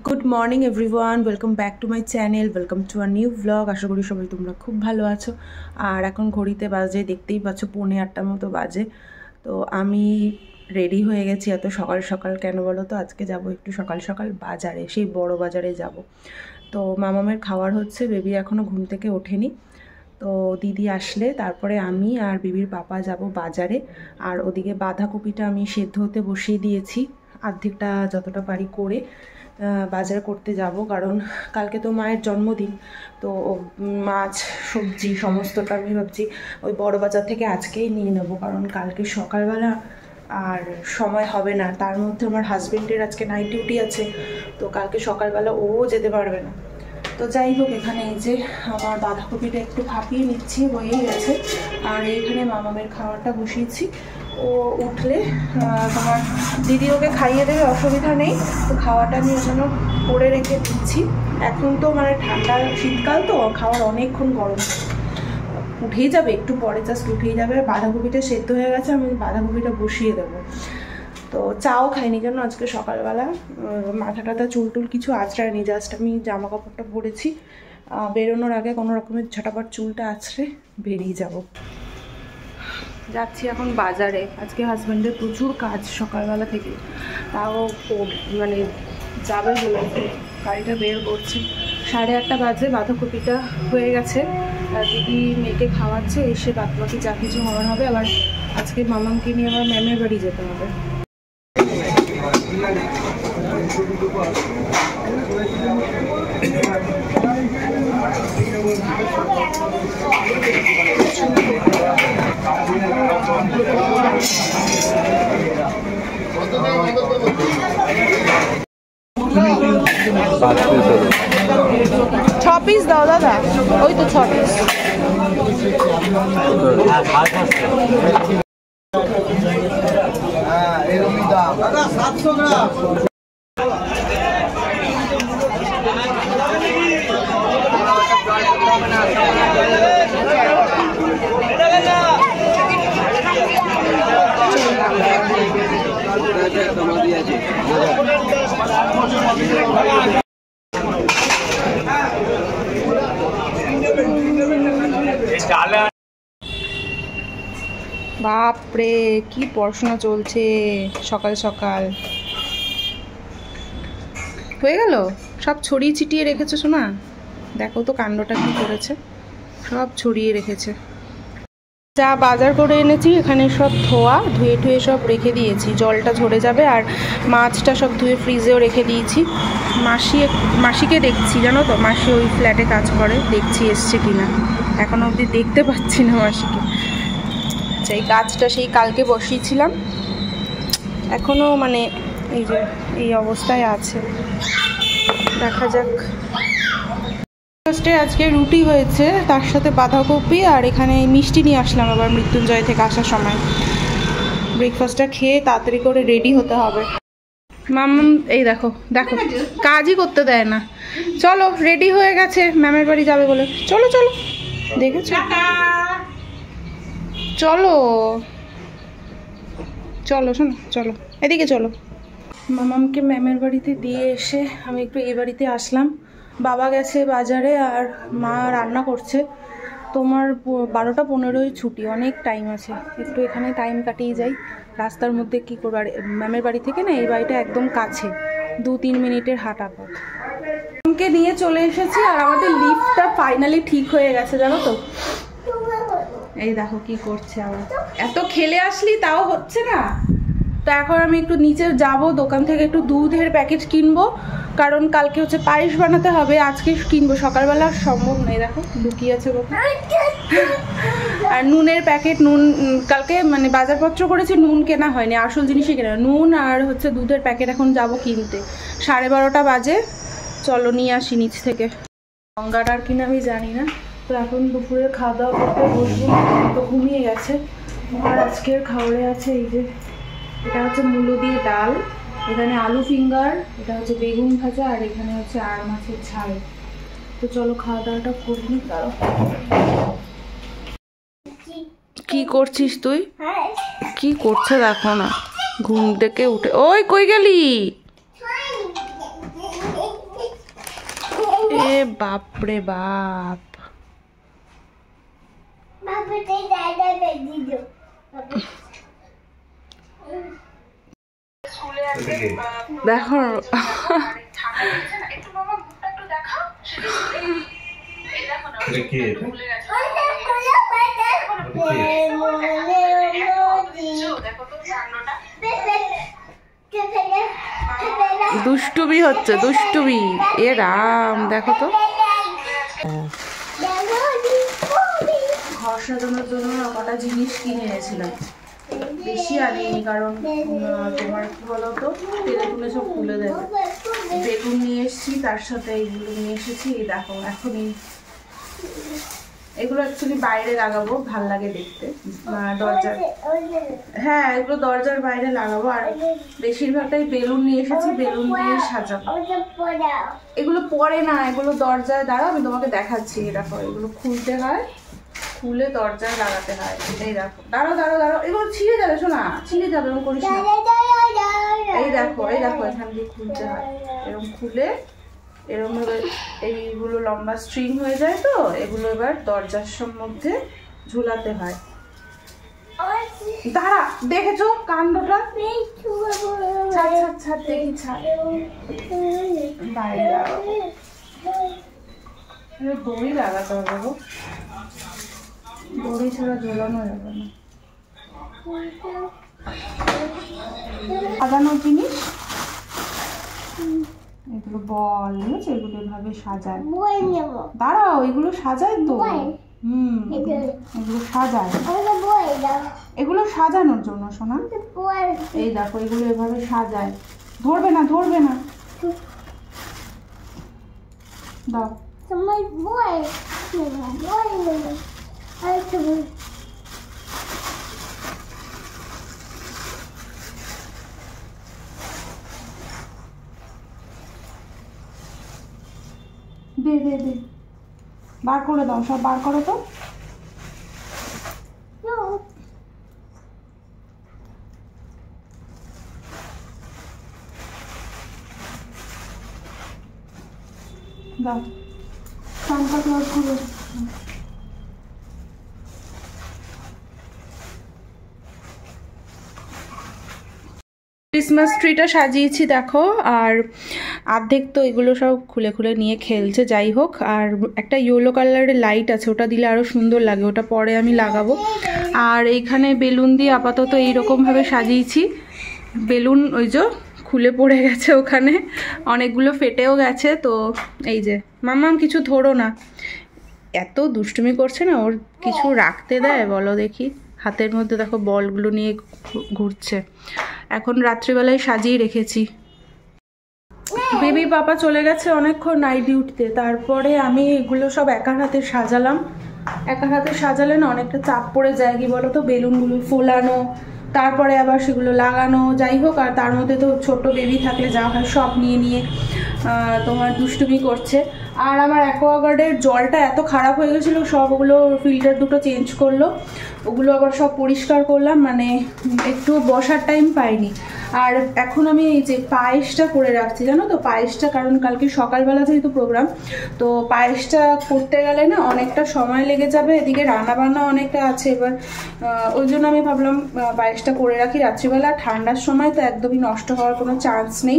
Good morning everyone, welcome back to my channel, welcome to a new blog. আশা করি সবাই তোমরা খুব ভালো আছো। আর এখন ঘড়িতে বাজে, দেখতেই পাচ্ছ 7:45 মতো বাজে। তো আমি রেডি হয়ে গেছি এত সকাল সকাল। কেন বলো তো, আজকে যাব একটু সকাল সকাল বাজারে, সেই বড় বাজারে যাব। তো মামামের খাওয়ার হচ্ছে, বেবি এখনও ঘুম থেকে ওঠেনি। তো দিদি আসলে তারপরে আমি আর বিবির পাপা যাব বাজারে। আর ওদিকে বাঁধাকপিটা আমি সেদ্ধ হতে বসিয়ে দিয়েছি, অর্ধেকটা যতটা পারি করে বাজার করতে যাব। কারণ কালকে তো মায়ের জন্মদিন, তো মাছ সবজি সমস্তটা আমি ভাবছি ওই বড় বাজার থেকে আজকেই নিয়ে নেবো, কারণ কালকে সকালবেলা আর সময় হবে না। তার মধ্যে আমার হাজব্যান্ডের আজকে নাইট ডিউটি আছে, তো কালকে সকালবেলা ও যেতে পারবে না। তো যাই হোক, এখানে এই যে আমার বাঁধাকপিটা একটু ভাপিয়ে নিচ্ছি, হয়েই গেছে। আর এইখানে মামামের খাবারটা বসিয়েছি, ও উঠলে তোমার দিদি ওকে খাইয়ে দেবে, অসুবিধা নেই। তো খাওয়াটা আমি ওখানে করে রেখে দিচ্ছি। এখন তো মানে ঠান্ডা শীতকাল, তো খাওয়ার অনেকক্ষণ গরম উঠেই যাবে, একটু পরে জাস্ট উঠেই যাবে। বাঁধাকপিটা সেদ্ধ হয়ে গেছে, আমি বাঁধাকপিটা বসিয়ে দেবো। তো চাও খাইনি যেন আজকে সকালবেলা, মাথা টাথা চুল কিছু আঁচড়ায়নি, জাস্ট আমি জামা কাপড়টা পরেছি। বেরোনোর আগে কোনো রকমের ঝটাপট চুলটা আঁচড়ে বেরিয়ে যাব। যাচ্ছি এখন বাজারে। আজকে হাজব্যান্ডের প্রচুর কাজ সকালবেলা থেকে, তাও মানে যাবে বলে গাড়িটা বের করছে। 8:30 বাজে, বাঁধাকপিটা হয়ে গেছে। দিদি মেয়েকে খাওয়াচ্ছে, এসে বাকি যা কিছু হওয়ার হবে। আবার আজকে মামামকে নিয়ে আবার ম্যামের বাড়ি যেতে হবে। ছ পিস দাও দাদা, ওই তো 6 পিস। দাদা 700 গ্রাম। বাপরে, কি পড়াশোনা চলছে সকাল সকাল। হয়ে গেল, সব ছড়িয়ে ছিটিয়ে রেখেছে শোনা। দেখো তো কাণ্ডটা কি করেছে, সব ছড়িয়ে রেখেছে। যা বাজার করে এনেছি এখানে সব ধুয়ে ঠুয়ে সব রেখে দিয়েছি, জলটা ঝরে যাবে। আর মাছটা সব ধুয়ে ফ্রিজেও রেখে দিয়েছি। মাসিকে দেখছি, জানো তো, মাসি ওই ফ্ল্যাটে কাজ করে, দেখছি এসছে কিনা। এখনো অবধি দেখতে পাচ্ছি না মাসিকে। এই গাছটা সেই কালকে বসিয়েছিলাম, এখনো মানে এই যে এই অবস্থায় আছে। দেখা যাক। ব্রেকফাস্টে আজকে রুটি হয়েছে, তার সাথে বাঁধাকপি, আর এখানে মিষ্টি নিয়ে আসলাম আবার মৃত্যুঞ্জয় থেকে আসার সময়। ব্রেকফাস্টটা খেয়ে তাড়াতাড়ি করে রেডি হতে হবে। মাম্মাম এই দেখো দেখো, কাজই করতে দেয় না। চলো, রেডি হয়ে গেছে, ম্যামের বাড়ি যাবে বলে। চলো চলো, দেখেছো, চলো চলো শোনো, চলো এদিকে চলো। মামামকে ম্যামের বাড়িতে দিয়ে এসে আমি একটু এই বাড়িতে আসলাম। বাবা গেছে বাজারে আর মা রান্না করছে। তোমার 12টা 15 ছুটি, অনেক টাইম আছে, একটু এখানে টাইম কাটিয়ে যাই। রাস্তার মধ্যে কী করবো, আর ম্যামের বাড়ি থেকে না এই বাড়িটা একদম কাছে, 2-3 মিনিটের হাঁটা পথ। ম্যামকে নিয়ে চলে এসেছি, আর আমাদের লিফটটা ফাইনালি ঠিক হয়ে গেছে, জানো তো। এই দেখো কি করছে, আবার এত খেলে আসলি তাও হচ্ছে না। তো এখন আমি একটু নিচে যাব, দোকান থেকে একটু দুধের প্যাকেট কিনবো, কারণ কালকে হচ্ছে পায়েস বানাতে হবে। আজকে কিনবো, সকালবেলা সম্ভব নেই। দেখো লুকিয়ে আছে বাবা। আর নুনের প্যাকেট, নুন কালকে মানে বাজারপত্র করেছি, নুন কেনা হয়নি, আসল জিনিসই কেনা। নুন আর হচ্ছে দুধের প্যাকেট এখন যাব কিনতে। 12:30 বাজে, চলো নিয়ে আসি নিচ থেকে। গঙ্গাটা আর কিনা আমি জানি না। তো এখন দুপুরে খাওয়া দাওয়া করতে বসবো, তো ঘুমিয়ে গেছে। আর আজকের খাবারে আছে এই যে, এটা হচ্ছে মূলো দিয়ে ডাল, এখানে আলু ফিঙ্গার, এটা হচ্ছে বেগুন ভাজা, আর এখানে হচ্ছে আর মাছের ঝাল। তো চলো খাওয়া দাওয়াটা করে নি। তারও কি করছিস তুই? কি করছে দেখো না, ঘুম থেকে উঠে। ওই কই গেলি? বাপ রে বাপ, দেখো দুষ্টুমি হচ্ছে, দুষ্টুমি। এ রাম, দেখো তো। ঘর সাজানোর জন্য কটা জিনিস কিনে এনেছিলাম, বেশি আনিনি, কারণ তোমার কি বলতো তেলে তুলে সব খুলে দেবে। বেগুন নিয়ে এসেছি, তার সাথে এইগুলো নিয়ে এসেছি। দেখো এখনই এগুলো অ্যাকচুয়ালি বাইরে লাগাবো, ভাল লাগে দেখতে দরজার। হ্যাঁ, এগুলো দরজার বাইরে লাগাবো। আর বেশিরভাগটাই বেলুন নিয়ে এসেছি, বেলুন দিয়ে সাজাবো। এগুলো পরে না, এগুলো দরজায়, দাঁড়াও আমি তোমাকে দেখাচ্ছি। দেখো এগুলো খুলতে হয়, খুলে দরজায় লাগাতে হয়। এই দেখো, দাঁড়াও দাঁড়াও দাঁড়াও, এগুলো ছিঁড়ে যাবে, শোনা ছিঁড়ে যাবে, এরকম করিস না। এই দেখো, এই দেখো, এখান দিয়ে খুলতে হয়, এরকম খুলে এরকম ভাবে এইগুলো লম্বা স্ট্রিং হয়ে যায়। তো এগুলো এবার দরজার মধ্যে ঝুলাতে হয়। দাঁড়া, দেখেছো কাণ্ডটা? ছাড় ছাড় ছাড়, দেখি ছাড়, বাইরে লাগাবো, দড়ি লাগাতে হবে গো, দড়ি ছাড়া ঝোলানো যাবে না। সাজানো জিনিস এগুলো বল, বুঝেছো? এগুলো এভাবে সাজায়। দাঁড়াও, এগুলো সাজায় তো। এগুলো সাজায়, এগুলো সাজানোর জন্য শোনা। এই দেখো, এগুলো এভাবে সাজায়। ধরবে না, ধরবে না, দাও। দে দে দে, বার করে দাও, সব বার করো তো। দাও, সান্তা ক্লজ গুলো। ক্রিসমাস ট্রিটা সাজিয়েছি দেখো, আর অর্ধেক তো এগুলো সব খুলে খুলে নিয়ে খেলছে। যাই হোক, আর একটা ইয়েলো কালারের লাইট আছে, ওটা দিলে আরও সুন্দর লাগে, ওটা পরে আমি লাগাবো। আর এইখানে বেলুন দিয়ে আপাতত এইরকমভাবে সাজিয়েছি। বেলুন ওই যে খুলে পড়ে গেছে, ওখানে অনেকগুলো ফেটেও গেছে। তো এই যে মাম্মাম, কিছু ধরো না, এত দুষ্টুমি করছে না, ওর কিছু রাখতে দেয় বলো দেখি। হাতের মধ্যে দেখো বলগুলো নিয়ে ঘুরছে। এখন রাত্রিবেলায় সাজিয়ে রেখেছি। বেবি পাপা চলে গেছে অনেকক্ষণ নাইট ডিউটিতে, তারপরে আমি এগুলো সব একার হাতে সাজালাম। একার হাতে সাজালে না অনেকটা চাপ পড়ে যায়, কি বলো তো, বেলুনগুলো ফোলানো, তারপরে আবার সেগুলো লাগানো। যাই হোক, আর তার মধ্যে তো ছোট বেবি থাকলে যা হয় সব নিয়ে নিয়ে তোমার দুষ্টুমি করছে। আর আমার অ্যাকোয়াগার্ডের জলটা এত খারাপ হয়ে গেছিলো, সবগুলো ফিল্টার দুটো চেঞ্জ করলো, ওগুলো আবার সব পরিষ্কার করলাম, মানে একটু বসার টাইম পাইনি। আর এখন আমি এই যে পায়েসটা করে রাখছি, জানো তো পায়েসটা, কারণ কালকে সকালবেলা যেহেতু প্রোগ্রাম, তো পায়েসটা করতে গেলে না অনেকটা সময় লেগে যাবে, এদিকে রান্নাবান্না অনেকটা আছে। এবার ওই জন্য আমি ভাবলাম পায়েসটা করে রাখি রাত্রিবেলা, ঠান্ডার সময় তো একদমই নষ্ট হওয়ার কোনো চান্স নেই।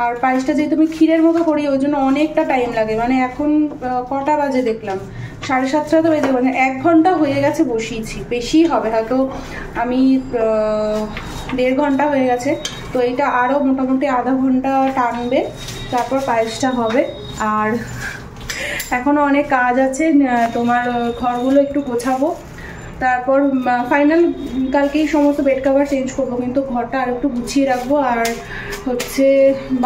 আর পায়েসটা যেহেতু আমি ক্ষীরের মতো করি, ওই জন্য অনেকটা টাইম লাগে। মানে এখন কটা বাজে দেখলাম, 7:30 তো বেজে, মানে 1 ঘন্টা হয়ে গেছে বসিয়েছি, বেশি হবে হয়তো, আমি 1.5 ঘন্টা হয়ে গেছে। তো এটা আরও মোটামুটি আধা ঘন্টা টানবে, তারপর পায়েসটা হবে। আর এখনও অনেক কাজ আছে, তোমার ঘরগুলো একটু গোছাবো, তারপর ফাইনাল কালকেই সমস্ত বেড কভার চেঞ্জ করবো, কিন্তু ঘরটা আর একটু গুছিয়ে রাখবো। আর হচ্ছে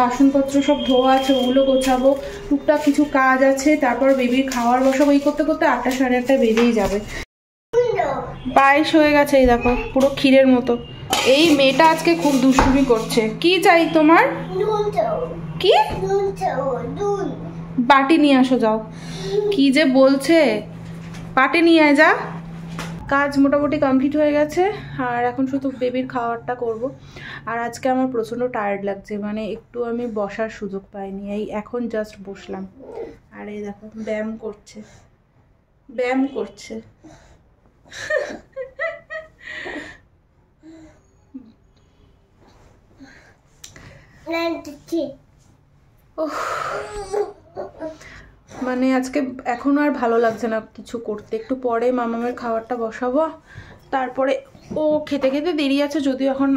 বাসনপত্র সব ধোয়া আছে, ওগুলো গোছাবো, টুকটাক কিছু কাজ আছে, তারপর বেবির খাওয়ার বসাবো। এই করতে করতে 8টা সাড়ে 8টা বেজেই যাবে। পায়েস হয়ে গেছে, এই দেখো পুরো ক্ষীরের মতো। এই মেয়েটা আজকে খুব দুষ্টুমি করছে। কি চাই তোমার? কি? বাটি নিয়ে আসো, যাও। কি যে বলছে, বাটি নিয়ে আয়, যা। কাজ মোটামুটি কমপ্লিট হয়ে গেছে, আর এখন শুধু বেবির খাওয়ারটা করব। আর আজকে আমার প্রচণ্ড টায়ার্ড লাগছে, মানে একটু আমি বসার সুযোগ পাইনি, এই এখন জাস্ট বসলাম। আর এই দেখো ব্যায়াম করছে, ব্যায়াম করছে। মানে আজকে এখন আর ভালো লাগছে না কিছু করতে। একটু পরে মামামের খাবারটা বসাবো, তারপরে ও খেতে খেতে দেরি আছে, যদিও এখন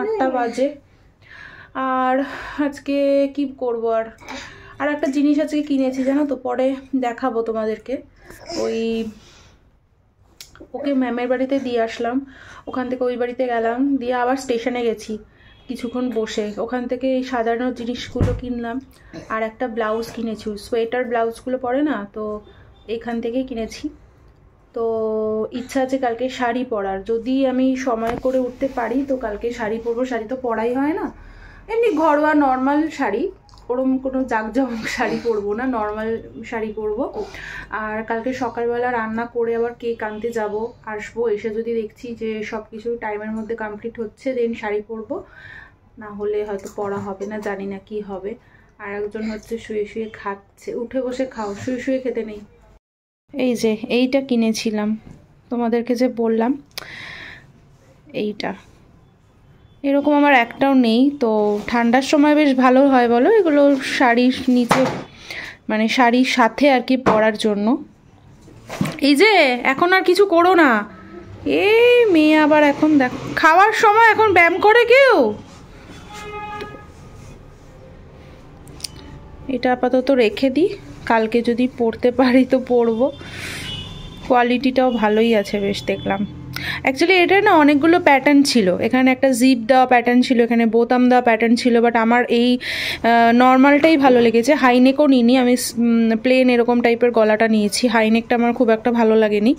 8টা বাজে। আর আজকে কি করবো, আর একটা জিনিস আজকে কিনেছি জানো তো, পরে দেখাবো তোমাদেরকে। ওই ওকে ম্যামের বাড়িতে দিয়ে আসলাম, ওখান থেকে ওই বাড়িতে গেলাম, দিয়ে আবার স্টেশনে গেছি কিছুক্ষণ বসে, ওখান থেকে এই সাজানোর জিনিসগুলো কিনলাম। আর একটা ব্লাউজ কিনেছি, সোয়েটার ব্লাউজগুলো পরে না, তো এখান থেকেই কিনেছি। তো ইচ্ছা আছে কালকে শাড়ি পরার, যদি আমি সময় করে উঠতে পারি তো কালকে শাড়ি পরবো। শাড়ি তো পরাই হয় না, এমনি ঘরোয়া নর্মাল শাড়ি, ওরম কোনো জাঁকজমক শাড়ি পরবো না, নর্মাল শাড়ি পরবো। আর কালকে সকালবেলা রান্না করে আবার কেক আনতে যাব, আসবো, এসে যদি দেখছি যে সব কিছু টাইমের মধ্যে কমপ্লিট হচ্ছে দেন শাড়ি পরবো, না হলে হয়তো পরা হবে না, জানি না কি হবে। আর একজন হচ্ছে শুয়ে শুয়ে খাচ্ছে, উঠে বসে খাও, শুয়ে শুয়ে খেতে নেই। এই যে এইটা কিনেছিলাম তোমাদেরকে যে বললাম, এইটা এরকম আমার একটাও নেই। তো ঠান্ডার সময় বেশ ভালো হয় বলো এগুলো, শাড়ির নিচে মানে শাড়ির সাথে আর কি পরার জন্য। এই যে এখন আর কিছু করো না, এই মেয়ে আবার এখন দেখ খাওয়ার সময় এখন ব্যায়াম করে কেউ। এটা আপাতত রেখে দিই, কালকে যদি পরতে পারি তো পরবো। কোয়ালিটিটাও ভালোই আছে বেশ দেখলাম। অ্যাকচুয়ালি এটা না অনেকগুলো প্যাটার্ন ছিল, এখানে একটা জিপ দেওয়া প্যাটার্ন ছিল, এখানে বোতাম দেওয়া প্যাটার্ন ছিল, বাট আমার এই নর্মালটাই ভালো লেগেছে। হাইনেকও নিইনি আমি, প্লেন এরকম টাইপের গলাটা নিয়েছি, হাইনেকটা আমার খুব একটা ভালো লাগেনি।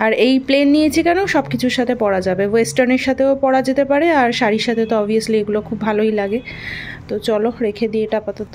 আর এই প্লেন নিয়েছি কেন, সব কিছুর সাথে পরা যাবে, ওয়েস্টার্নের সাথেও পরা যেতে পারে, আর শাড়ির সাথে তো অবভিয়াসলি এগুলো খুব ভালোই লাগে। তো চলো রেখে দিই এটা আপাতত।